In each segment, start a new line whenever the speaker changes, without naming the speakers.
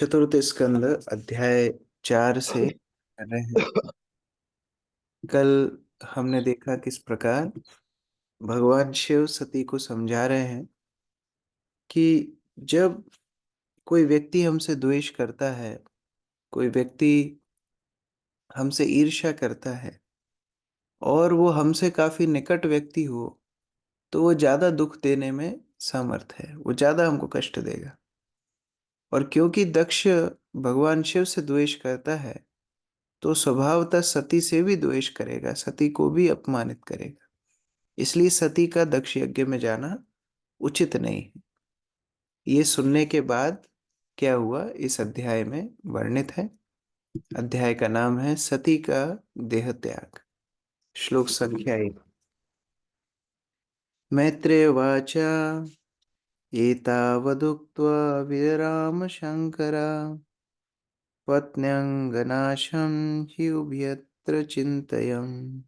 चतुर्थ स्कंद अध्याय 4 से कर रहे हैं। कल हमने देखा किस प्रकार भगवान शिव सती को समझा रहे हैं कि जब कोई व्यक्ति हमसे द्वेष करता है, कोई व्यक्ति हमसे ईर्ष्या करता है और वो हमसे काफी निकट व्यक्ति हो, तो वो ज्यादा दुख देने में समर्थ है, वो ज्यादा हमको कष्ट देगा। और क्योंकि दक्ष भगवान शिव से द्वेष करता है, तो स्वभावतः सती से भी द्वेष करेगा, सती को भी अपमानित करेगा। इसलिए सती का दक्ष यज्ञ में जाना उचित नहीं है। ये सुनने के बाद क्या हुआ इस अध्याय में वर्णित है। अध्याय का नाम है सती का देह त्याग। श्लोक संख्या 1। मैत्रेय वाचा एतावदुक्त्वा विराम शंकरा पत्न्यंगनाशं हि उभयत्र चिन्तयन्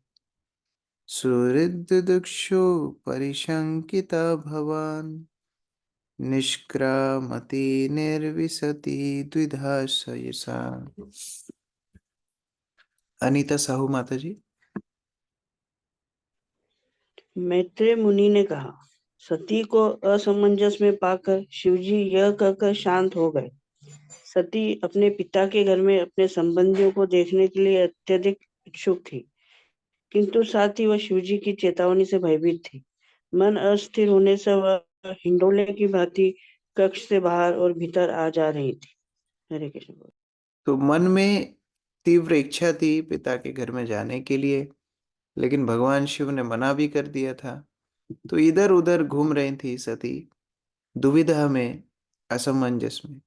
सुहृदुक्षो परिशंकिता भवान् निष्क्रामति निर्विशति द्विधा सयसा। अनीता साहू माता जी।
मैत्रेय मुनि ने कहा, सती को असमंजस में पाकर शिवजी यह कहकर शांत हो गए। सती अपने पिता के घर में अपने संबंधियों को देखने के लिए अत्यधिक इच्छुक थी, किंतु साथ ही वह शिवजी की चेतावनी से भयभीत थी। मन अस्थिर होने से वह हिंडोले की भांति कक्ष से बाहर और भीतर आ जा रही थी। हरे कृष्ण।
तो मन में तीव्र इच्छा थी पिता के घर में जाने के लिए, लेकिन भगवान शिव ने मना भी कर दिया था। तो इधर उधर घूम रही थी सती, दुविधा में, असमंजस में।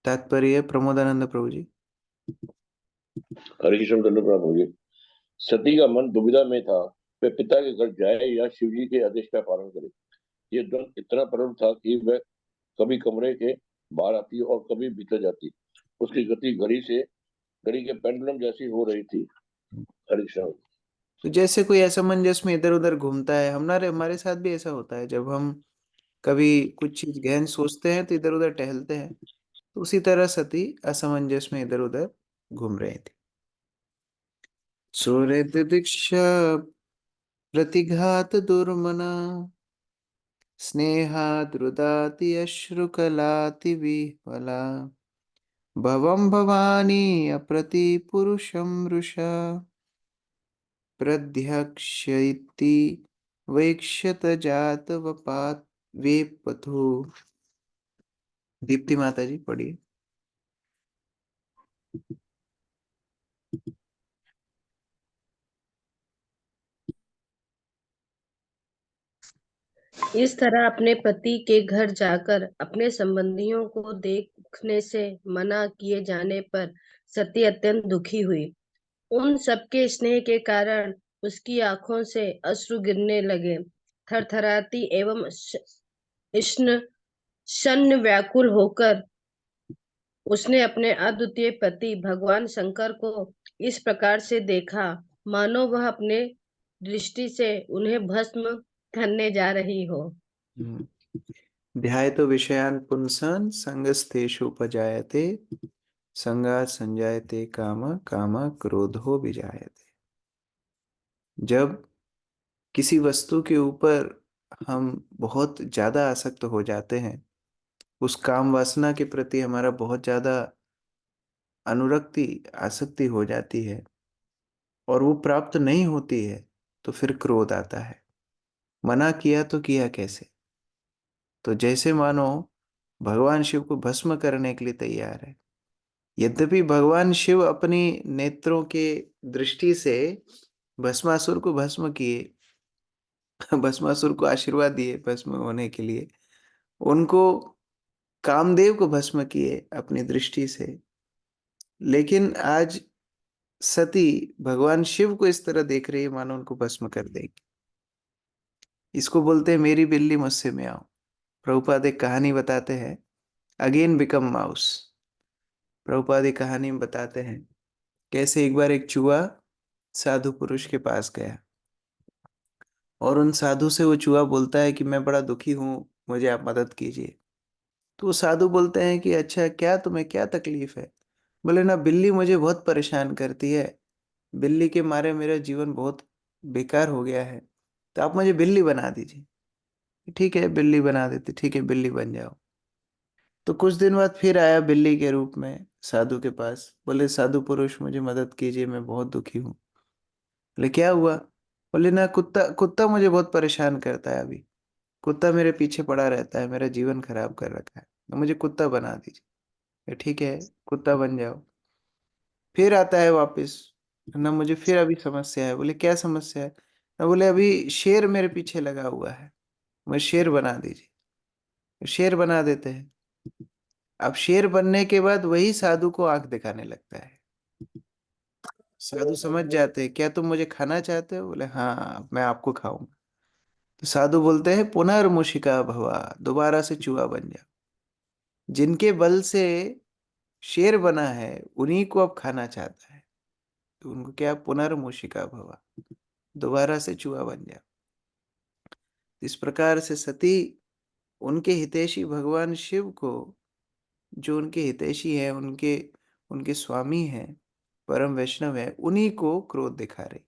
तात्पर्य प्रमोदानंद प्रभु जी।
हरे कृष्ण दंड प्रणाम जी। सती का मन दुविधा में था, वह पिता के घर जाए या शिवजी के आदेश का पालन करे। ये द्वंद इतना प्रबल था कि वह कभी कमरे के बाहर आती और कभी भीतर जाती। उसकी गति घड़ी के पेंडुलम जैसी हो रही थी। हरे कृष्ण।
तो जैसे कोई असमंजस में इधर उधर घूमता है, हमारे साथ भी ऐसा होता है। जब हम कभी कुछ चीज गहन सोचते हैं तो इधर उधर टहलते हैं। तो उसी तरह सती असमंजस में इधर उधर घूम रही थी। सूर्य दीक्षा प्रतिघात दुर्मना स्नेहाद्रुदाति अश्रुकलाति विह्वला भवं भवानी अप्रति पुरुषं वृषा प्रध्यक्षयति वैक्षत जात वपात वेपथु। दीप्ति माता जी पढ़िए।
इस तरह अपने पति के घर जाकर अपने संबंधियों को देखने से मना किए जाने पर सती अत्यंत दुखी हुई। उन सबके स्नेह के कारण उसकी आंखों से अश्रु गिरने लगे। थरथराती एवं शन्न व्याकुल होकर उसने अपने अद्वितीय पति भगवान शंकर को इस प्रकार से देखा, मानो वह अपने दृष्टि से उन्हें भस्म करने जा रही हो।
ध्यायतो विषयान् पुंसान् संगस्तेषु उपजायते संगात् संजायते काम काम क्रोधो विजायते। जब किसी वस्तु के ऊपर हम बहुत ज्यादा आसक्त हो जाते हैं, उस काम वासना के प्रति हमारा बहुत ज्यादा अनुरक्ति आसक्ति हो जाती है और वो प्राप्त नहीं होती है, तो फिर क्रोध आता है। मना किया तो किया कैसे? तो जैसे मानो भगवान शिव को भस्म करने के लिए तैयार है। यद्यपि भगवान शिव अपनी नेत्रों के दृष्टि से भस्मासुर को भस्म किए, भस्मासुर को आशीर्वाद दिए भस्म होने के लिए, उनको कामदेव को भस्म किए अपनी दृष्टि से, लेकिन आज सती भगवान शिव को इस तरह देख रही है मानो उनको भस्म कर देगी। इसको बोलते हैं मेरी बिल्ली मुझसे में आओ। प्रभुपाद एक कहानी बताते हैं, अगेन बिकम माउस। प्रभुपाद एक कहानी में बताते हैं कैसे एक बार एक चूहा साधु पुरुष के पास गया और उन साधु से वो चूहा बोलता है कि मैं बड़ा दुखी हूं, मुझे आप मदद कीजिए। तो वो साधु बोलते हैं कि अच्छा क्या तुम्हें क्या तकलीफ है? बोले ना, बिल्ली मुझे बहुत परेशान करती है, बिल्ली के मारे मेरा जीवन बहुत बेकार हो गया है, तो आप मुझे बिल्ली बना दीजिए। ठीक है, बिल्ली बना देते, ठीक है बिल्ली बन जाओ। तो कुछ दिन बाद फिर आया बिल्ली के रूप में साधु के पास, बोले साधु पुरुष मुझे मदद कीजिए, मैं बहुत दुखी हूँ। बोले क्या हुआ? बोले ना, कुत्ता कुत्ता मुझे बहुत परेशान करता है अभी, कुत्ता मेरे पीछे पड़ा रहता है, मेरा जीवन खराब कर रखा है, तो मुझे कुत्ता बना दीजिए। ठीक है, कुत्ता बन जाओ। फिर आता है वापस, ना मुझे फिर अभी समस्या है। बोले क्या समस्या है? ना बोले अभी शेर मेरे पीछे लगा हुआ है, मुझे शेर बना दीजिए। शेर बना देते हैं। अब शेर बनने के बाद वही साधु को आंख दिखाने लगता है। साधु समझ जाते हैं, क्या तुम मुझे खाना चाहते हो? बोले हाँ, मैं आपको खाऊंगा। तो साधु बोलते हैं पुनर्मुशिका भवा, दोबारा से चूहा बन जाओ। जिनके बल से शेर बना है उन्हीं को अब खाना चाहता है, तो उनको क्या, पुनर्मुशिका भवा, दोबारा से चूहा बन जाओ। इस प्रकार से सती उनके हितैषी भगवान शिव को, जो उनके हितैषी है, उनके उनके स्वामी हैं, परम वैष्णव है, उन्हीं को क्रोध दिखा रही।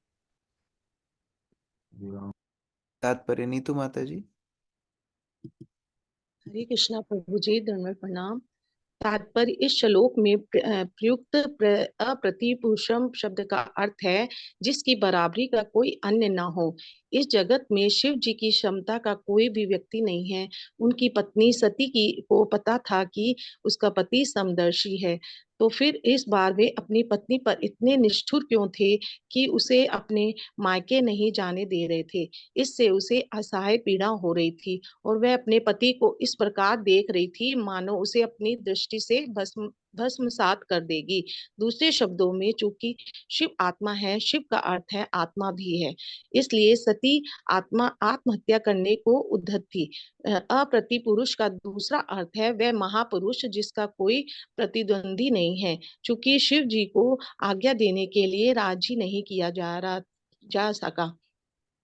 तात्पर्य नीतू माता जी।
हरे कृष्णा प्रभु जी, दंडवत प्रणाम। तात्पर्य इस श्लोक में प्रयुक्त अप्रतिपुरुषम शब्द का अर्थ है जिसकी बराबरी का कोई अन्य न हो। इस जगत में शिव जी की क्षमता का कोई भी व्यक्ति नहीं है। उनकी पत्नी सती की को पता था कि उसका पति समदर्शी है, तो फिर इस बार वे अपनी पत्नी पर इतने निष्ठुर क्यों थे कि उसे अपने मायके नहीं जाने दे रहे थे। इससे उसे असहाय पीड़ा हो रही थी और वह अपने पति को इस प्रकार देख रही थी मानो उसे अपनी दृष्टि से भस्मसात कर देगी। दूसरे शब्दों में, चूंकि शिव आत्मा है, शिव का अर्थ है आत्मा भी है, इसलिए सती आत्मा आत्महत्या करने को उद्धत थी। अप्रति पुरुष का दूसरा अर्थ है वह महापुरुष जिसका कोई प्रतिद्वंदी नहीं है। चूंकि शिव जी को आज्ञा देने के लिए राजी नहीं किया जा सका,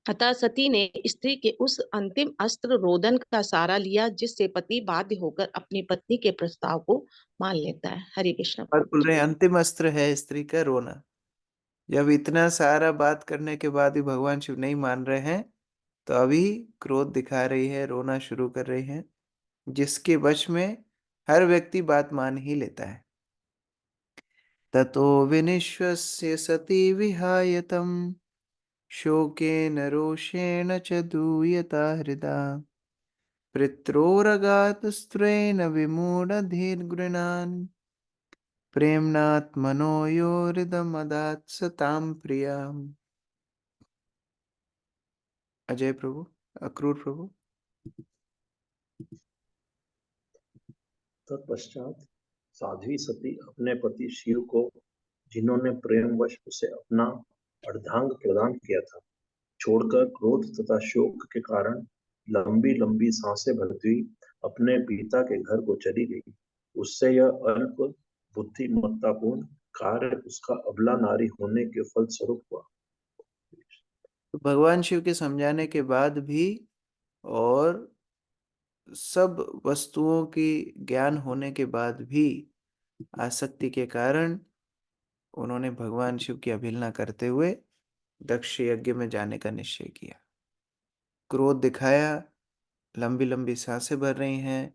अतः सती ने स्त्री के उस अंतिम अस्त्र रोदन का सहारा लिया जिससे पति बाध्य होकर अपनी पत्नी के प्रस्ताव को मान लेता है। हरे कृष्ण
और
प्रभु
बोल
जी।
रहे हैं अंतिम अस्त्र है स्त्री का रोना। जब इतना सारा बात करने के बाद भी भगवान शिव नहीं मान रहे हैं, तो अभी क्रोध दिखा रही है, रोना शुरू कर रही है, जिसके वश में हर व्यक्ति बात मान ही लेता है। ततो विनिश्वस्य सती विहायतम शोकेन रोषेण च दूयता हृदा पित्रोरगातस्त्रेण विमूढधीर्गृणान् प्रेम्णात्मनो यो हृदमदात् सतां प्रियाम्। अजय प्रभु, अक्रूर प्रभु।
तत्पश्चात साध्वी सती अपने पति शिव को, जिन्होंने प्रेमवश उसे अपना अर्धांग प्रदान किया था, छोड़कर क्रोध तथा शोक के कारण लंबी लंबी सांसें भरती हुई अपने पिता के घर को चली गई। उससे यह अल्प बुद्धिमत्तापूर्ण कार्य उसका अबला नारी होने के फलस्वरूप हुआ।
तो भगवान शिव के समझाने के बाद भी और सब वस्तुओं की ज्ञान होने के बाद भी आसक्ति के कारण उन्होंने भगवान शिव की अवहेलना करते हुए दक्ष यज्ञ में जाने का निश्चय किया। क्रोध दिखाया, लंबी लंबी सांसें भर रही हैं,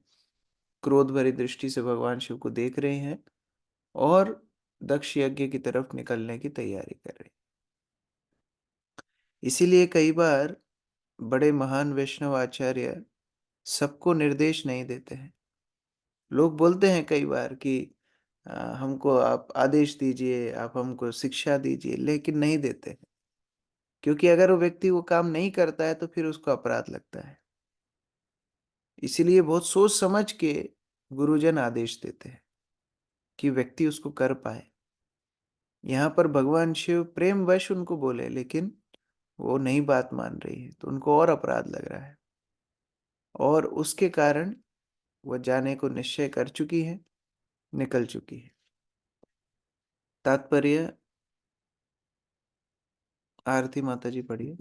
क्रोध भरी दृष्टि से भगवान शिव को देख रहे हैं और दक्ष यज्ञ की तरफ निकलने की तैयारी कर रहे हैं। इसीलिए कई बार बड़े महान वैष्णव आचार्य सबको निर्देश नहीं देते हैं। लोग बोलते हैं कई बार कि हमको आप आदेश दीजिए, आप हमको शिक्षा दीजिए, लेकिन नहीं देते हैं, क्योंकि अगर वो व्यक्ति वो काम नहीं करता है तो फिर उसको अपराध लगता है। इसीलिए बहुत सोच समझ के गुरुजन आदेश देते हैं कि व्यक्ति उसको कर पाए। यहाँ पर भगवान शिव प्रेमवश उनको बोले, लेकिन वो नहीं बात मान रही है, तो उनको और अपराध लग रहा है और उसके कारण वह जाने को निश्चय कर चुकी है, निकल चुकी है। तात्पर्य आरती माता जी पढ़िए।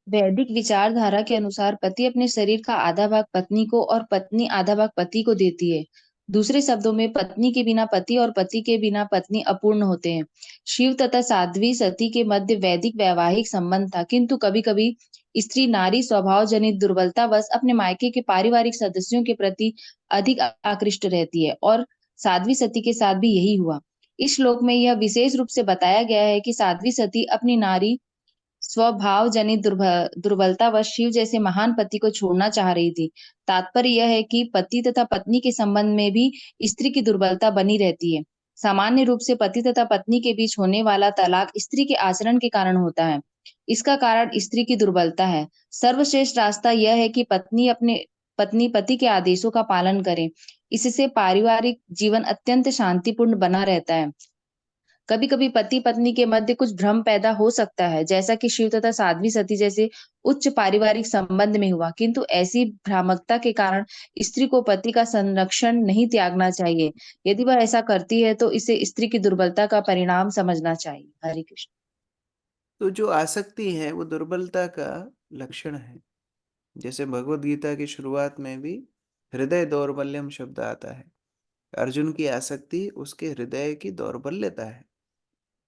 वैदिक विचारधारा के अनुसार पति अपने शरीर का आधा भाग पत्नी को और पत्नी आधा भाग पति को देती है। दूसरे शब्दों में पत्नी के बिना पति और पति के बिना पत्नी अपूर्ण होते हैं। शिव तथा साध्वी सती के मध्य वैदिक वैवाहिक संबंध था, किंतु कभी-कभी स्त्री नारी स्वभाव जनित दुर्बलतावश अपने मायके के पारिवारिक सदस्यों के प्रति अधिक आकृष्ट रहती है, और साध्वी सती के साथ भी यही हुआ। इस श्लोक में यह विशेष रूप से बताया गया है कि साध्वी सती अपनी नारी स्वभाव जनित दुर्बलतावश शिव जैसे महान पति को छोड़ना चाह रही थी। तात्पर्य यह है कि पति तथा पत्नी के संबंध में भी स्त्री की दुर्बलता बनी रहती है। सामान्य रूप से पति तथा पत्नी के बीच होने वाला तलाक स्त्री के आचरण के कारण होता है। इसका कारण स्त्री की दुर्बलता है। सर्वश्रेष्ठ रास्ता यह है कि पत्नी पति के आदेशों का पालन करे। इससे पारिवारिक जीवन अत्यंत शांतिपूर्ण बना रहता है। कभी-कभी पति-पत्नी के मध्य कुछ भ्रम पैदा हो सकता है, जैसा कि शिव तथा साध्वी सती जैसे उच्च पारिवारिक संबंध में हुआ, किंतु ऐसी भ्रामकता के कारण स्त्री को पति का संरक्षण नहीं त्यागना चाहिए। यदि वह ऐसा करती है, तो इसे स्त्री की दुर्बलता का परिणाम समझना चाहिए। हरे कृष्ण।
तो जो आसक्ति है वो दुर्बलता का लक्षण है। जैसे भगवत गीता की शुरुआत में भी हृदय दौर्बल्यम शब्द आता है। अर्जुन की आसक्ति उसके हृदय की दौर्बल्यता है।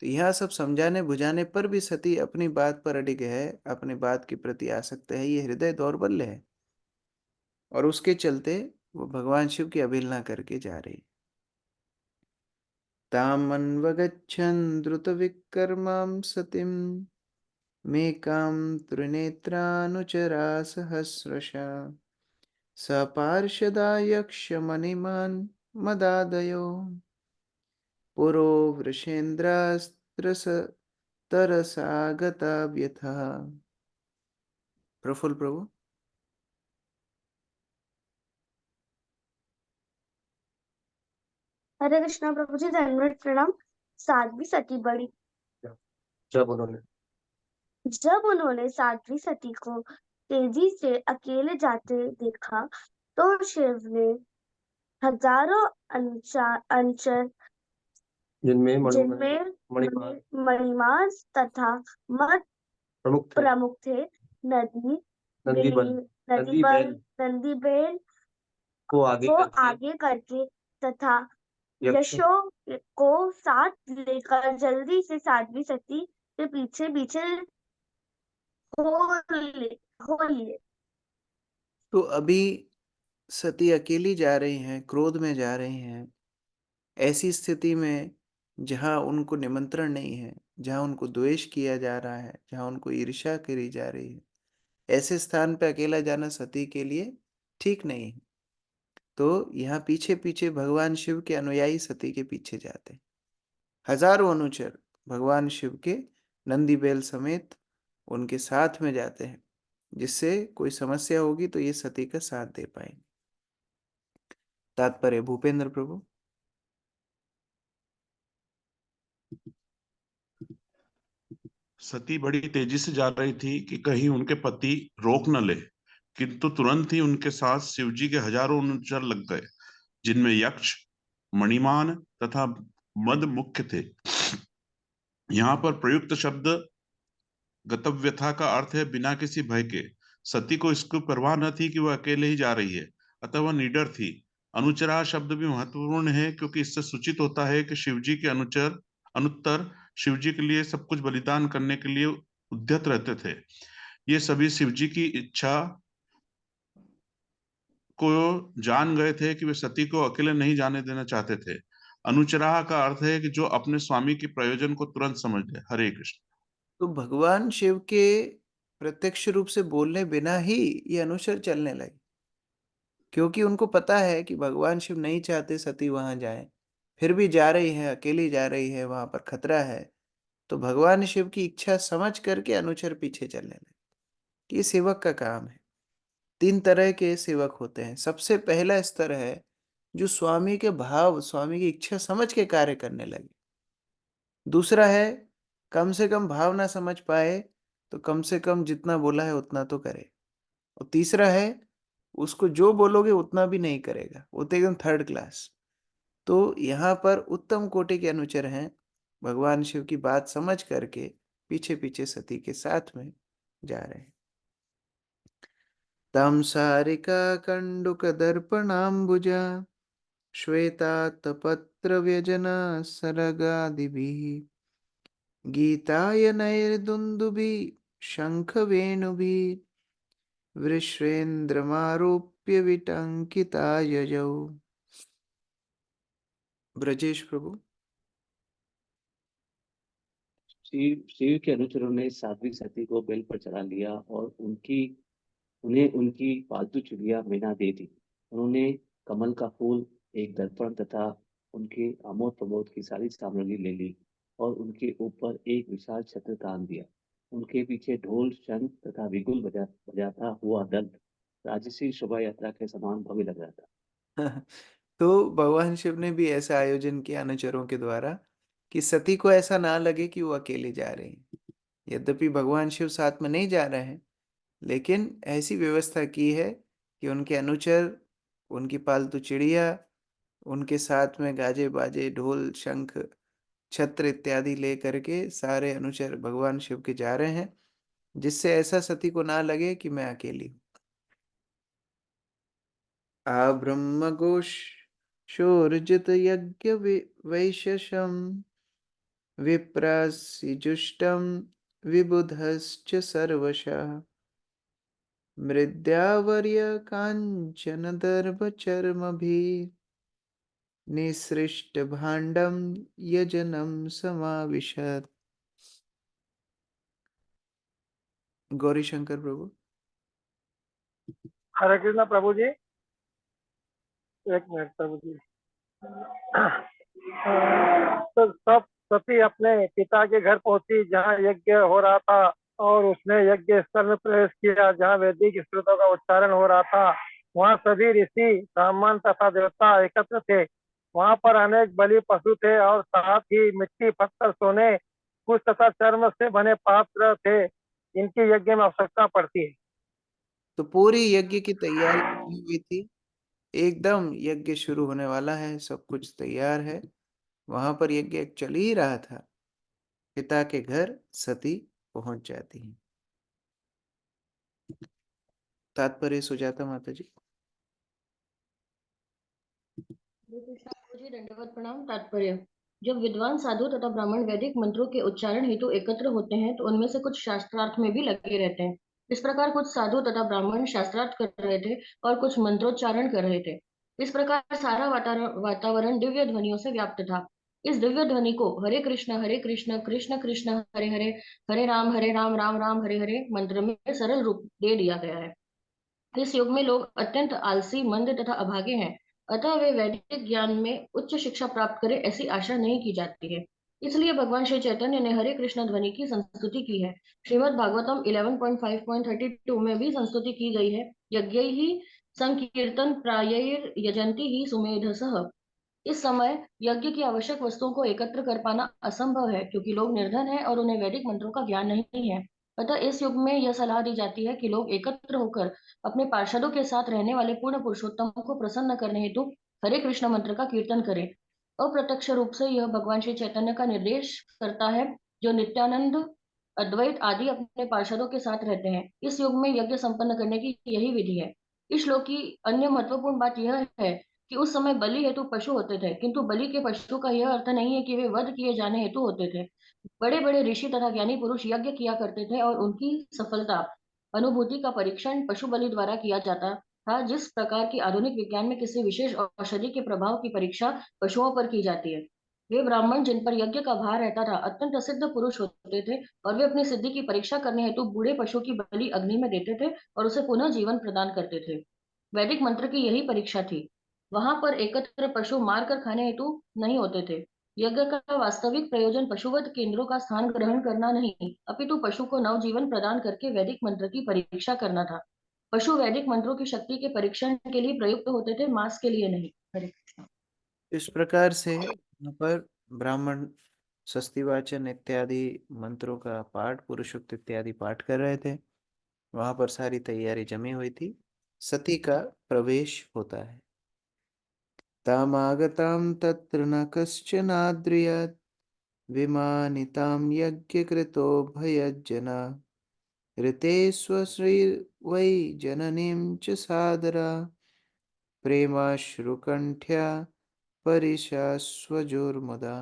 तो यह सब समझाने बुझाने पर भी सती अपनी बात पर अडिग है, अपनी बात के प्रति आसक्त है। ये हृदय दौर्बल्य है और उसके चलते वो भगवान शिव की अवहेलना करके जा रही। तामन्वगच्छन् द्रुतविक्रमां सतीं मेकां त्रिनेत्रानुचरा सहस्रशा सपार्षदा यक्षमणिमान् मदादयो पुरो वृषेन्द्रास्त्रस गता व्यथा। प्रफुल्ल प्रभु।
हरे कृष्णा प्रभु जी, धन्यवाद प्रणाम। साध्वी सती बड़ी जब उन्होंने साध्वी सती को तेजी से अकेले जाते देखा तो शिव ने हजारों अंचर जिनमें मणिमार तथा मत प्रमुख थे, नंदी बैल को आगे करके तथा यशो को साथ लेकर जल्दी से साध्वी सती के पीछे पीछे हो लिए।
तो अभी सती अकेली जा रही हैं, क्रोध में जा रही हैं। ऐसी स्थिति में जहां उनको निमंत्रण नहीं है, जहां उनको द्वेष किया जा रहा है, जहां उनको ईर्ष्या करी जा रही है, ऐसे स्थान पे अकेला जाना सती के लिए ठीक नहीं है। तो यहाँ पीछे पीछे भगवान शिव के अनुयायी सती के पीछे जाते हैं। हजारों अनुचर भगवान शिव के नंदी बैल समेत उनके साथ में जाते हैं, जिससे कोई समस्या होगी तो ये सती का साथ दे पाएंगे। तात्पर्य भूपेंद्र प्रभु।
सती बड़ी तेजी से जा रही थी कि कहीं उनके पति रोक न ले, किंतु तुरंत ही उनके साथ शिवजी के हजारों अनुचर लग गए, जिनमें यक्ष, मणिमान तथा मद मुख्य थे। यहाँ पर प्रयुक्त शब्द गतव्यथा का अर्थ है बिना किसी भय के। सती को इसको परवाह न थी कि वह अकेले ही जा रही है, अतः वह निडर थी। अनुचरा शब्द भी महत्वपूर्ण है, क्योंकि इससे सूचित होता है कि शिवजी के अनुत्तर शिवजी के लिए सब कुछ बलिदान करने के लिए उद्यत रहते थे। ये सभी शिवजी की इच्छा को जान गए थे कि वे सती को अकेले नहीं जाने देना चाहते थे। अनुचराह का अर्थ है कि जो अपने स्वामी के प्रयोजन को तुरंत समझ ले। हरे कृष्ण।
तो भगवान शिव के प्रत्यक्ष रूप से बोलने बिना ही ये अनुचर चलने लगे, क्योंकि उनको पता है कि भगवान शिव नहीं चाहते सती वहां जाए, फिर भी जा रही है, अकेली जा रही है, वहां पर खतरा है। तो भगवान शिव की इच्छा समझ करके अनुचर पीछे चलने लगे। ये सेवक का काम है। 3 तरह के सेवक होते हैं। सबसे पहला स्तर है जो स्वामी के भाव, स्वामी की इच्छा समझ के कार्य करने लगे। दूसरा है कम से कम भाव ना समझ पाए तो कम से कम जितना बोला है उतना तो करे। और तीसरा है उसको जो बोलोगे उतना भी नहीं करेगा, वो तो एकदम थर्ड क्लास। तो यहाँ पर उत्तम कोटि के अनुचर हैं, भगवान शिव की बात समझ करके पीछे पीछे सती के साथ में जा रहे हैं। तम सारिका कंडुक दर्पणाम्बुजा श्वेतातपत्र व्यजना सरगादिभिः गीतायनैर्दुन्दुभि शंख वेणुभिः वृश्रेन्द्रमारोप्य विटंकिता ययौ। ब्रजेश प्रभु।
शिव के अनुचरों ने साध्वी सती को बेल पर चढ़ा लिया और उन्हें उनकी पालतू चिड़िया मीना दे दी। उन्होंने कमल का फूल, एक दर्पण तथा उनके आमोद प्रमोद की सारी सामग्री ले ली और उनके ऊपर एक विशाल छत्र तान दिया। उनके पीछे ढोल, शंख तथा विगुल बजाता हुआ दल राजसी शोभा यात्रा के समान भव्य लग रहा था।
तो भगवान शिव ने भी ऐसा आयोजन किया अनुचरों के द्वारा कि सती को ऐसा ना लगे कि वो अकेले जा रहे हैं। यद्यपि भगवान शिव साथ में नहीं जा रहे हैं, लेकिन ऐसी व्यवस्था की है कि उनके अनुचर, उनकी पालतू चिड़िया, उनके साथ में गाजे बाजे, ढोल, शंख, छत्र इत्यादि ले करके सारे अनुचर भगवान शिव के जा रहे हैं, जिससे ऐसा सती को ना लगे कि मैं अकेली हूं। आ ब्रह्मघोष शोर्जित यज्ञ वैशशम विप्रासिजुष्टम विबुधश्च सर्वशः मृद्यावर्य कांचन दर्भ चर्मभि निसृष्ट भाण्डम यजनम समाविशत। गौरी शंकर प्रभु।
हरे कृष्णा प्रभु जी। एक मिनट प्रभु जी। तो सब सती अपने पिता के घर पहुंची जहां यज्ञ हो रहा था और उसने यज्ञ स्थल में प्रवेश किया जहां वैदिक श्रुतों का उच्चारण हो रहा था। वहां सभी ऋषि, ब्राह्मण तथा देवता एकत्र थे। वहां पर अनेक बलि पशु थे और साथ ही मिट्टी, पत्थर, सोने, कुश तथा चर्म से बने पात्र थे। इनकी यज्ञ में आवश्यकता पड़ती है।
तो पूरी यज्ञ की तैयारी हुई थी, एकदम यज्ञ शुरू होने वाला है, सब कुछ तैयार है। वहां पर यज्ञ चल ही रहा था, पिता के घर सती पहुंच जाती है। तात्पर्य सुजाता माता जी।
दंडवत प्रणाम। तात्पर्य: जब विद्वान साधु तथा ब्राह्मण वैदिक मंत्रों के उच्चारण हेतु एकत्र होते हैं तो उनमें से कुछ शास्त्रार्थ में भी लगे रहते हैं। इस प्रकार कुछ साधु तथा ब्राह्मण शास्त्रार्थ कर रहे थे और कुछ मंत्रोच्चारण कर रहे थे। इस प्रकार सारा वातावरण दिव्य ध्वनियों से व्याप्त था। इस दिव्य ध्वनि को हरे कृष्ण कृष्ण कृष्ण हरे हरे, हरे राम राम राम हरे हरे मंत्र में सरल रूप दे दिया गया है। इस युग में लोग अत्यंत आलसी, मंद तथा अभागे हैं, अतः वे वैदिक ज्ञान में उच्च शिक्षा प्राप्त करें ऐसी आशा नहीं की जाती है। इसलिए भगवान श्री चैतन्य ने हरे कृष्ण ध्वनि की संस्तुति की है। श्रीमद् भागवतम 11.5.32 में भी संस्तुति की गई है। यज्ञ ही संकीर्तन प्रायैर यजंती ही सुमेधसः। इस समय यज्ञ की आवश्यक वस्तुओं को एकत्र कर पाना असंभव है क्योंकि लोग निर्धन हैं और उन्हें वैदिक मंत्रों का ज्ञान नहीं है। अतः इस युग में यह सलाह दी जाती है कि लोग एकत्र होकर अपने पार्षदों के साथ रहने वाले पूर्ण पुरुषोत्तम को प्रसन्न करने हेतु हरे कृष्ण मंत्र का कीर्तन करें। अप्रत्यक्ष रूप से यह भगवान श्री चैतन्य का निर्देश करता है, जो नित्यानंद, अद्वैत आदि अपने पार्षदों के साथ रहते हैं। इस युग में यज्ञ संपन्न करने की यही विधि है। इस श्लोक की अन्य महत्वपूर्ण बात यह है कि उस समय बलि हेतु पशु होते थे, किंतु बलि के पशु का यह अर्थ नहीं है कि वे वध किए जाने हेतु होते थे। बड़े बड़े ऋषि तथा ज्ञानी पुरुष यज्ञ किया करते थे और उनकी सफलता अनुभूति का परीक्षण पशु बलि द्वारा किया जाता था, जिस प्रकार की आधुनिक विज्ञान में किसी विशेष औषधि के प्रभाव की परीक्षा पशुओं पर की जाती है। वे ब्राह्मण जिन पर यज्ञ का भार रहता था अत्यंत सिद्ध पुरुष होते थे और वे अपनी सिद्धि की परीक्षा करने हेतु बूढ़े पशु की बलि अग्नि में देते थे और उसे पुनः जीवन प्रदान करते थे। वैदिक मंत्र की यही परीक्षा थी। वहां पर एकत्र पशु मार कर खाने हेतु नहीं होते थे। यज्ञ का वास्तविक प्रयोजन पशुवध केंद्रों का स्थान ग्रहण करना नहीं, अपितु पशु को नवजीवन प्रदान करके वैदिक मंत्र की परीक्षा करना था। पशु वैदिक मंत्रों की शक्ति के परीक्षण के लिए प्रयुक्त होते थे, मांस के लिए नहीं। हरे कृष्ण।
इस प्रकार से यहाँ पर ब्राह्मण स्वस्तिवाचन इत्यादि मंत्रों का पाठ, पुरुषोक्त इत्यादि पाठ कर रहे थे। वहां पर सारी तैयारी जमी हुई थी। सती का प्रवेश होता है। तामागतां तत्र न कश्चनाद्रियत् विमानितां यज्ञकृतो भयज्जना ऋते स्वश्रीर्वै जननीं च सादरा प्रेमाश्रुकंठ्या परिशाश्वजोर्मुदा।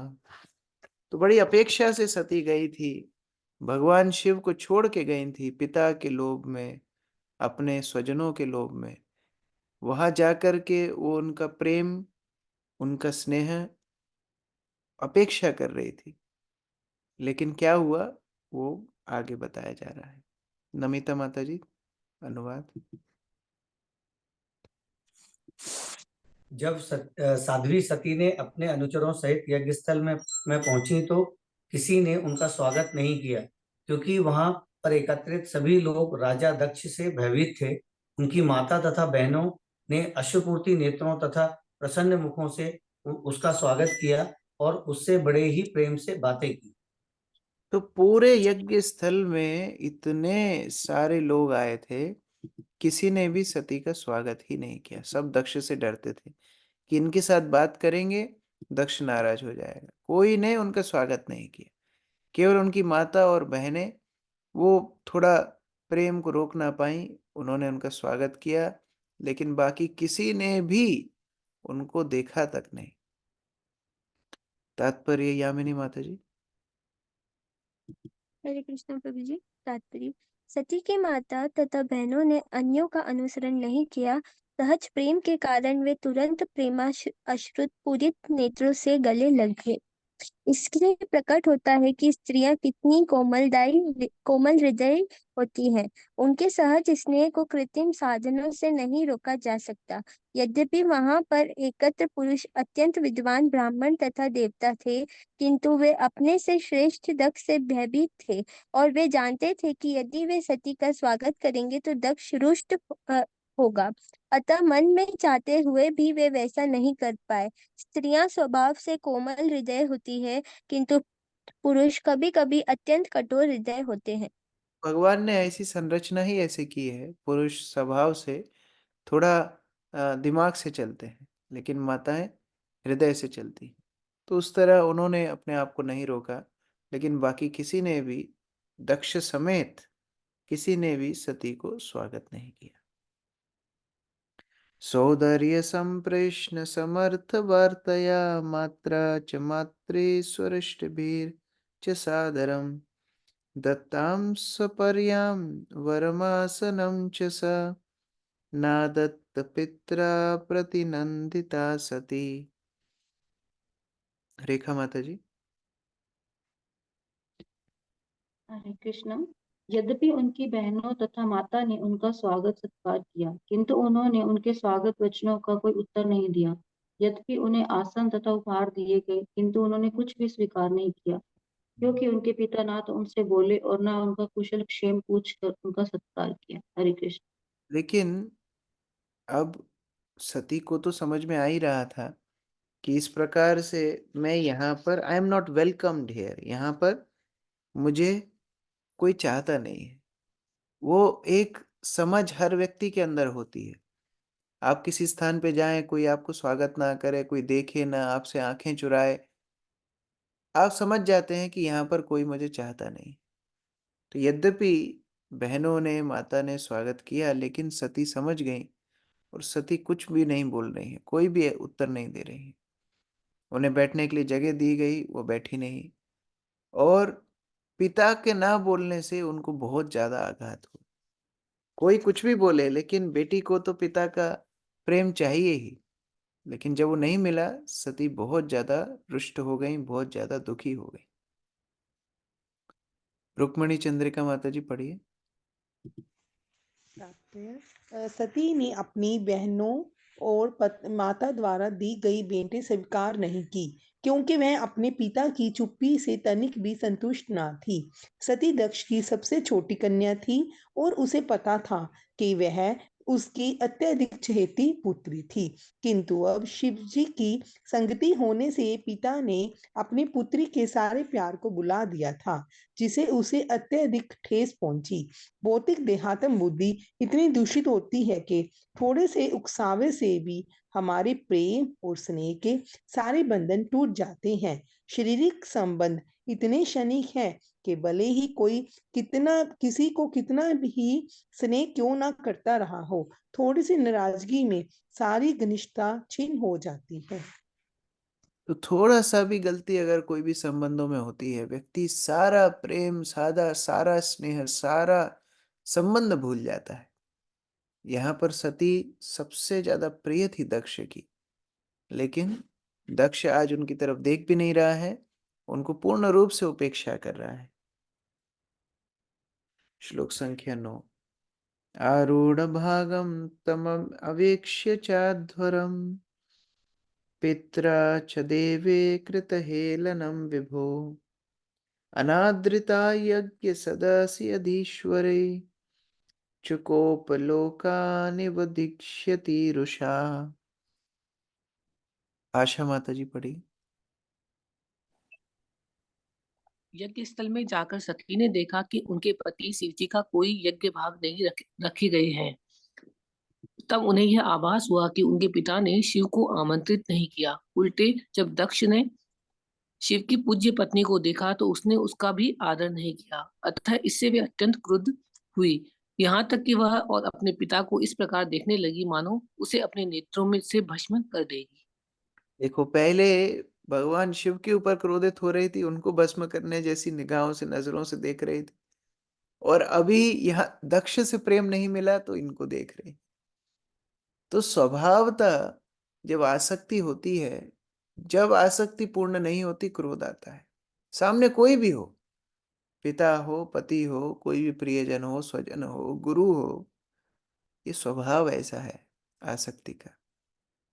तो बड़ी अपेक्षा से सती गई थी, भगवान शिव को छोड़ के गई थी, पिता के लोभ में, अपने स्वजनों के लोभ में। वहां जाकर के वो उनका प्रेम, उनका स्नेह अपेक्षा कर रही थी, लेकिन क्या हुआ वो आगे बताया जा रहा है। नमिता माता जी, अनुवाद।
जब साध्वी सती ने अपने अनुचरों सहित यज्ञ स्थल में पहुंची तो किसी ने उनका स्वागत नहीं किया, क्योंकि वहां पर एकत्रित सभी लोग राजा दक्ष से भयभीत थे। उनकी माता तथा बहनों ने अश्रुपूर्ति नेत्रों तथा प्रसन्न मुखों से उसका स्वागत किया और उससे बड़े ही प्रेम से बातें की।
तो पूरे यज्ञ स्थल में इतने सारे लोग आए थे, किसी ने भी सती का स्वागत ही नहीं किया। सब दक्ष से डरते थे कि इनके साथ बात करेंगे दक्ष नाराज हो जाएगा। कोई ने उनका स्वागत नहीं किया। केवल उनकी माता और बहनें, वो थोड़ा प्रेम को रोक ना पाई, उन्होंने उनका स्वागत किया, लेकिन बाकी किसी ने भी उनको देखा तक नहीं। तात्पर्य यामिनी माता जी।
हरे कृष्ण प्रभु जी। तात्पर्य, सती की माता तथा बहनों ने अन्यों का अनुसरण नहीं किया। सहज प्रेम के कारण वे तुरंत अश्रुत पूरित नेत्रों से गले लग गए। इससे प्रकट होता है कि स्त्रियां कितनी कोमल हृदय होती हैं। उनके सहज स्नेह को कृत्रिम साधनों से नहीं रोका जा सकता। यद्यपि वहां पर एकत्र पुरुष अत्यंत विद्वान ब्राह्मण तथा देवता थे, किंतु वे अपने से श्रेष्ठ दक्ष से भयभीत थे और वे जानते थे कि यदि वे सती का स्वागत करेंगे तो दक्ष रुष्ट होगा। अतः मन में चाहते हुए भी वे वैसा नहीं कर पाए। स्त्रियां स्वभाव से कोमल हृदय होती है, किंतु पुरुष कभी कभी अत्यंत कठोर हृदय होते हैं।
भगवान ने ऐसी संरचना ही ऐसे की है। पुरुष स्वभाव से थोड़ा दिमाग से चलते हैं, लेकिन माताएं हृदय से चलती। तो उस तरह उन्होंने अपने आप को नहीं रोका, लेकिन बाकी किसी ने भी, दक्ष समेत किसी ने भी सती को स्वागत नहीं किया। सौंदर्य संप्रेष्ण समर्थ वार्तया मात्रा च मात्रेश्वरिष्टभीर च सादरम दत्तां सपर्यां वरमासनं च सा नादत्त पित्रा प्रतिनंदिता सती। रेखा माता जी।
हरे कृष्ण। यद्यपि उनकी बहनों तथा माता ने उनका स्वागत सत्कार किया, किंतु उन्होंने उनके स्वागत वचनों का कोई उत्तर नहीं दिया। यद्यपि उन्हें आसन तथा उपहार दिए गए, किंतु उन्होंने कुछ भी स्वीकार नहीं किया, क्योंकि उनके पिता ना तो उनसे बोले और ना उनका कुशल क्षेम पूछकर उनका सत्कार किया। हरे कृष्ण।
लेकिन अब सती को तो समझ में आ ही रहा था कि इस प्रकार से मैं यहाँ पर, I am not welcomed here, यहाँ पर मुझे कोई चाहता नहीं है। वो एक समझ हर व्यक्ति के अंदर होती है। आप किसी स्थान पे जाएं, कोई आपको स्वागत ना करे, कोई देखे ना, आपसे आंखें चुराए, आप समझ जाते हैं कि यहाँ पर कोई मुझे चाहता नहीं। तो यद्यपि बहनों ने, माता ने स्वागत किया, लेकिन सती समझ गई और सती कुछ भी नहीं बोल रही है, कोई भी उत्तर नहीं दे रही है। उन्हें बैठने के लिए जगह दी गई, वो बैठी नहीं, और पिता के ना बोलने से उनको बहुत ज्यादा आघात हुआ। कोई कुछ भी बोले, लेकिन बेटी को तो पिता का प्रेम चाहिए ही। लेकिन जब वो नहीं मिला, सती बहुत ज्यादा रुष्ट हो गई, बहुत ज्यादा दुखी हो गई। रुक्मणी चंद्रिका माता जी पढ़िए।
सती ने अपनी बहनों और माता द्वारा दी गई भेंटें स्वीकार नहीं की, क्योंकि वह अपने पिता की चुप्पी से तनिक भी संतुष्ट न थी। सती दक्ष की सबसे छोटी कन्या थी और उसे पता था कि वह उसकी अत्यधिक चहेती पुत्री थी, किंतु अब शिव जी की संगति होने से पिता ने अपनी पुत्री के सारे प्यार को बुला दिया था, जिसे उसे अत्यधिक ठेस पहुंची। भौतिक देहात्म बुद्धि इतनी दूषित होती है कि थोड़े से उकसावे से भी हमारे प्रेम और स्नेह के सारे बंधन टूट जाते हैं। शारीरिक संबंध इतने क्षणिक हैं
कि भले ही कोई किसी को कितना भी स्नेह क्यों ना करता रहा हो, थोड़ी सी नाराजगी में सारी घनिष्ठता छिन्न हो जाती है।
तो थोड़ा सा भी गलती अगर कोई भी संबंधों में होती है, व्यक्ति सारा प्रेम, सारा स्नेह, सारा संबंध भूल जाता है। यहाँ पर सती सबसे ज्यादा प्रिय थी दक्ष की, लेकिन दक्ष आज उनकी तरफ देख भी नहीं रहा है, उनको पूर्ण रूप से उपेक्षा कर रहा है। श्लोक संख्या 9। आरूढ़ भागम तमम अवेक्ष्य चाध्वरम पित्रा च देवे कृतहेलनं विभो अनादृता यज्ञ सदसि अधीश्वरे चुकोपलोकानिवदिक्ष्यति रुषा। आशा माता जी पढ़ी।
यज्ञ स्थल में जाकर सती ने देखा कि उनके पति शिव जी का कोई यज्ञ भाग नहीं रखे गए हैं। तब उन्हें यह आभास हुआ कि उनके पिता ने शिव को आमंत्रित नहीं किया। उल्टे जब दक्ष ने शिव की पूज्य पत्नी को देखा तो उसने उसका भी आदर नहीं किया। अतः इससे वे अत्यंत क्रुद्ध हुई, यहाँ तक कि वह और अपने पिता को इस प्रकार देखने लगी मानो उसे अपने नेत्रों में से भस्म कर देगी।
देखो, पहले भगवान शिव के ऊपर क्रोधित हो रही थी, उनको भस्म करने जैसी निगाहों से, नजरों से देख रही थी, और अभी यहाँ दक्ष से प्रेम नहीं मिला तो इनको देख रही। तो स्वभावतः जब आसक्ति होती है, जब आसक्ति पूर्ण नहीं होती, क्रोध आता है। सामने कोई भी हो, पिता हो, पति हो, कोई भी प्रियजन हो, स्वजन हो, गुरु हो, ये स्वभाव ऐसा है आसक्ति का।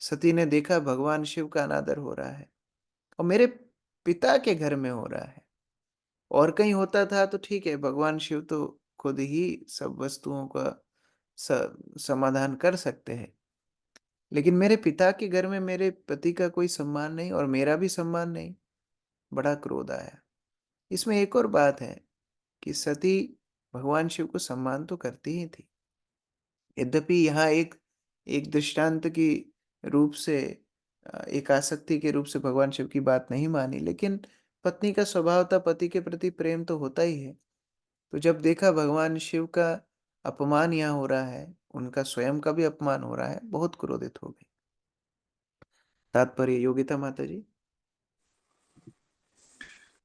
सती ने देखा भगवान शिव का अनादर हो रहा है और मेरे पिता के घर में हो रहा है। और कहीं होता था तो ठीक है, भगवान शिव तो खुद ही सब वस्तुओं का समाधान कर सकते हैं, लेकिन मेरे पिता के घर में मेरे पति का कोई सम्मान नहीं और मेरा भी सम्मान नहीं। बड़ा क्रोध आया। इसमें एक और बात है कि सती भगवान शिव को सम्मान तो करती ही थी, यद्यपि यहाँ एक दृष्टांत की रूप से, एक आसक्ति के रूप से भगवान शिव की बात नहीं मानी, लेकिन पत्नी का स्वभाव था, पति के प्रति प्रेम तो होता ही है। तो जब देखा भगवान शिव का अपमान यहाँ हो रहा है, उनका स्वयं का भी अपमान हो रहा है, बहुत क्रोधित हो गई। तात्पर्य योगिता माता जी।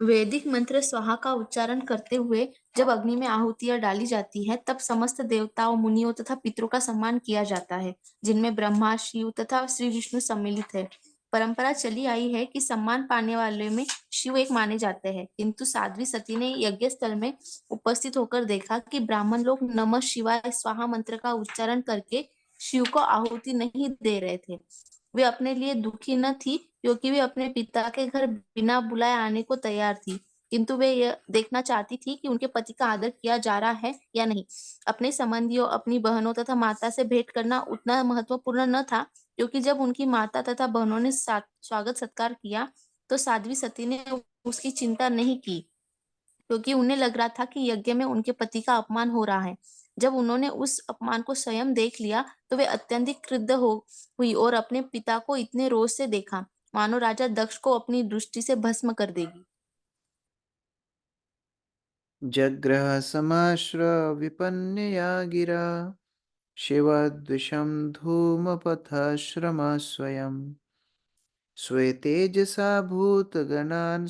वैदिक मंत्र स्वाहा का उच्चारण करते हुए जब अग्नि में आहुतियां डाली जाती है, तब समस्त देवताओं, मुनियों तथा पितरों का सम्मान किया जाता है, जिनमें ब्रह्मा, शिव तथा श्री विष्णु सम्मिलित है। परंपरा चली आई है कि सम्मान पाने वाले में शिव एक माने जाते हैं, किंतु साध्वी सती ने यज्ञ स्थल में उपस्थित होकर देखा कि ब्राह्मण लोग नमः शिवाय स्वाहा मंत्र का उच्चारण करके शिव को आहुति नहीं दे रहे थे। वे अपने लिए दुखी न थी, क्योंकि वे अपने पिता के घर बिना बुलाए आने को तैयार थी, किंतु वे यह देखना चाहती थी कि उनके पति का आदर किया जा रहा है या नहीं। अपने संबंधियों, अपनी बहनों तथा माता से भेंट करना उतना महत्वपूर्ण न था, क्योंकि जब उनकी माता तथा बहनों ने स्वागत सत्कार किया तो साध्वी सती ने उसकी चिंता नहीं की, क्योंकि उन्हें लग रहा था कि यज्ञ में उनके पति का अपमान हो रहा है। जब उन्होंने उस अपमान को स्वयं देख लिया तो वे अत्यंत क्रुद्ध हुई और अपने पिता को इतने रोष से देखा मानो राजा दक्ष को अपनी दृष्टि से भस्म कर देगी।
जग्रह समाश्र विपन्नया गिरा शिवद्विषं धूमपथश्रमा स्वयं स्वेतेजसा भूतगणान्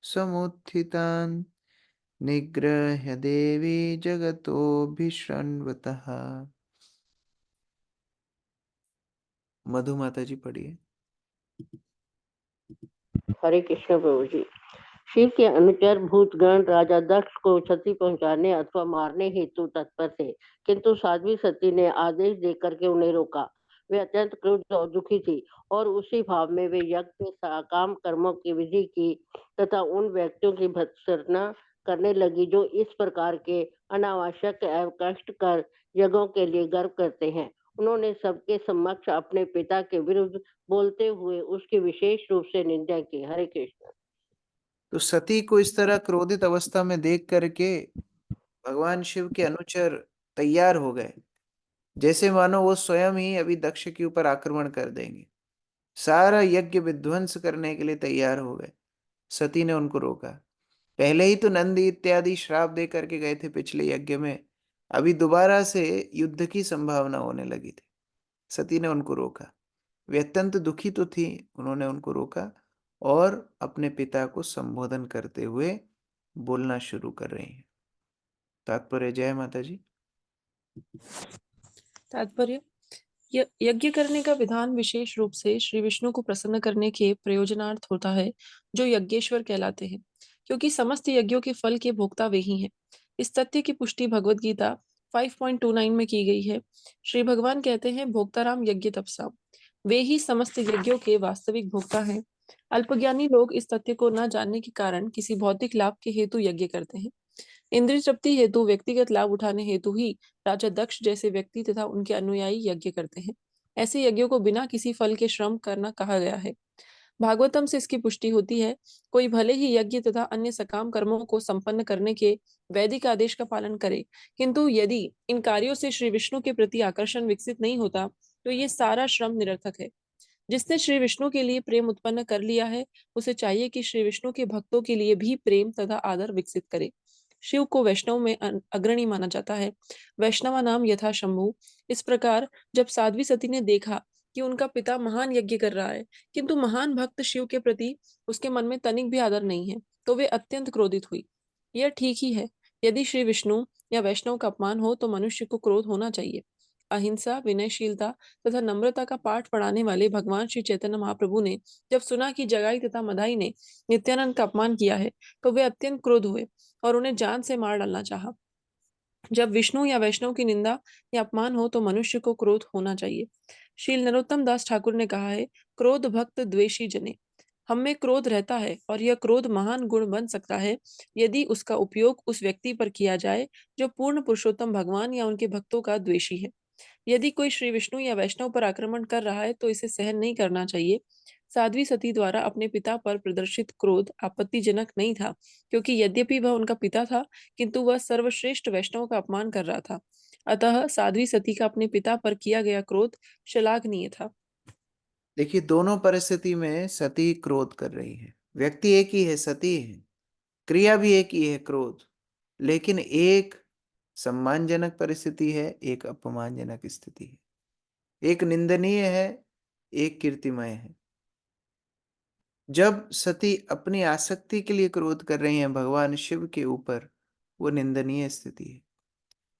समुत्थितान् निग्रह्य देवी जगतोऽभिशृण्वतः। मधु माता जी पढ़िए।
हरे कृष्ण प्रभु जी। शिव के अनुचर भूतगण राजा दक्ष को क्षति पहुंचाने अथवा मारने हेतु तत्पर थे, किंतु साध्वी सती ने आदेश देकर के उन्हें रोका। वे अत्यंत क्रुद्ध और दुखी थी और उसी भाव में वे यज्ञ के काम कर्मों की विधि की तथा उन व्यक्तियों की भत्सना करने लगी जो इस प्रकार के अनावश्यक एवं कष्टकर यज्ञों के लिए गर्व करते हैं। उन्होंने सबके समक्ष अपने पिता के विरुद्ध बोलते हुए उसकी विशेष रूप से निंदा की। हरे कृष्ण।
तो सती को इस तरह क्रोधित अवस्था में देख करके भगवान शिव के अनुचर तैयार हो गए, जैसे मानो वो स्वयं ही अभी दक्ष के ऊपर आक्रमण कर देंगे। सारा यज्ञ विध्वंस करने के लिए तैयार हो गए। सती ने उनको रोका। पहले ही तो नंदी इत्यादि श्राप दे करके गए थे पिछले यज्ञ में, अभी दोबारा से युद्ध की संभावना होने लगी थी। सती ने उनको रोका। वे अत्यंत दुखी तो थी, उन्होंने उनको रोका और अपने पिता को संबोधन करते हुए बोलना शुरू कर रही हैं। तात्पर्य जय माता जी।
तात्पर्य, यज्ञ करने का विधान विशेष रूप से श्री विष्णु को प्रसन्न करने के प्रयोजनार्थ होता है, जो यज्ञेश्वर कहलाते हैं, क्योंकि समस्त यज्ञों के फल के भोक्ता वे ही हैं। इस तथ्य की पुष्टि भगवत गीता 5.29 में की गई है। श्री भगवान कहते हैं, भोक्ताराम यज्ञ तपसा, वे ही समस्त यज्ञों के वास्तविक भोक्ता हैं। अल्पज्ञानी लोग इस तथ्य को न जानने के कारण किसी भौतिक लाभ के हेतु यज्ञ करते हैं। इंद्रिय तृप्ति हेतु, व्यक्तिगत लाभ उठाने हेतु ही राजा दक्ष जैसे व्यक्ति तथा उनके अनुयायी यज्ञ करते हैं। ऐसे यज्ञों को बिना किसी फल के श्रम करना कहा गया है। भागवतम से इसकी पुष्टि होती है, कोई भले ही यज्ञ तथा अन्य सकाम कर्मों को संपन्न करने के वैदिक आदेश का पालन करे, किंतु यदि इन कार्यों से श्री विष्णु के प्रति आकर्षण विकसित नहीं होता, तो ये सारा श्रम निरर्थक है। जिसने श्री विष्णु के लिए प्रेम उत्पन्न कर लिया है, उसे चाहिए कि श्री विष्णु के भक्तों के लिए भी प्रेम तथा आदर विकसित करे। शिव को वैष्णव में अग्रणी माना जाता है। वैष्णवा नाम यथा शंभु। इस प्रकार जब साध्वी सती ने देखा कि उनका पिता महान यज्ञ कर रहा है, किंतु महान भक्त शिव के प्रति उसके मन में तनिक भी आदर नहीं है, तो वे अत्यंत क्रोधित हुई। यह ठीक ही है, यदि श्री विष्णु या वैष्णव का अपमान हो तो मनुष्य को क्रोध होना चाहिए। अहिंसा, विनयशीलता तथा नम्रता का पाठ पढ़ाने वाले भगवान श्री चैतन्य महाप्रभु ने जब सुना कि जगाई तथा मदाई ने नित्यानंद का अपमान किया है, तो वे अत्यंत क्रोध हुए और उन्हें जान से मार डालना चाहा। जब विष्णु या वैष्णव की निंदा या अपमान हो तो मनुष्य को क्रोध होना चाहिए। श्री नरोत्तम दास ठाकुर ने कहा है, क्रोध भक्त द्वेषी जने। हम में क्रोध रहता है और यह क्रोध महान गुण बन सकता है यदि उसका उपयोग उस व्यक्ति पर किया जाए जो पूर्ण पुरुषोत्तम भगवान या उनके भक्तों का द्वेषी है। यदि कोई श्री विष्णु या वैष्णव पर आक्रमण कर रहा है तो इसे सहन नहीं करना चाहिए। साध्वी सती द्वारा अपने पिता पर प्रदर्शित क्रोध आपत्तिजनक नहीं था, क्योंकि यद्यपि वह उनका पिता था, किंतु वह सर्वश्रेष्ठ वैष्णव का अपमान कर रहा था। अतः साध्वी सती का अपने पिता पर किया गया क्रोध श्लाघनीय था।
देखिए, दोनों परिस्थिति में सती क्रोध कर रही है। व्यक्ति एक ही है, सती है, क्रिया भी एक ही है, क्रोध, लेकिन एक सम्मानजनक परिस्थिति है, एक अपमानजनक स्थिति है, एक निंदनीय है, एक कीर्तिमय है। जब सती अपनी आसक्ति के लिए क्रोध कर रही हैं भगवान शिव के ऊपर, वो निंदनीय स्थिति है।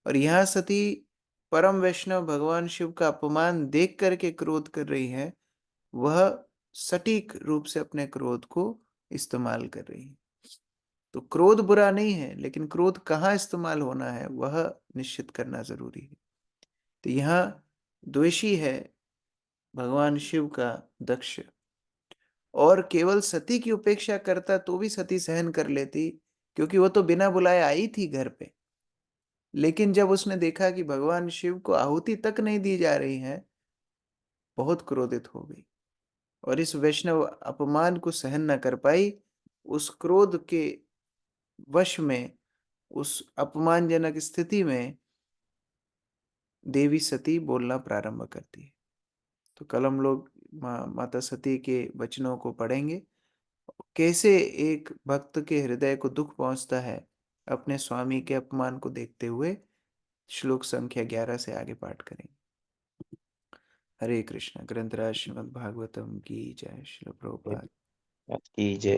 और यहाँ सती परम वैष्णव भगवान शिव का अपमान देख करके क्रोध कर रही है, वह सटीक रूप से अपने क्रोध को इस्तेमाल कर रही है। तो क्रोध बुरा नहीं है, लेकिन क्रोध कहाँ इस्तेमाल होना है वह निश्चित करना जरूरी है। तो यहाँ द्वेषी है भगवान शिव का दक्ष, और केवल सती की उपेक्षा करता तो भी सती सहन कर लेती, क्योंकि वो तो बिना बुलाए आई थी घर पे। लेकिन जब उसने देखा कि भगवान शिव को आहुति तक नहीं दी जा रही है, बहुत क्रोधित हो गई और इस वैष्णव अपमान को सहन न कर पाई। उस क्रोध के वश में, उस अपमानजनक स्थिति में देवी सती बोलना प्रारंभ करती है। तो कल हम लोग माता सती के वचनों को पढ़ेंगे, कैसे एक भक्त के हृदय को दुख पहुंचता है अपने स्वामी के अपमान को देखते हुए। श्लोक संख्या 11 से आगे पाठ करेंगे। हरे कृष्ण। ग्रंथराज श्रीमद् भागवतम की जय। श्रील प्रभुपाद
की जय।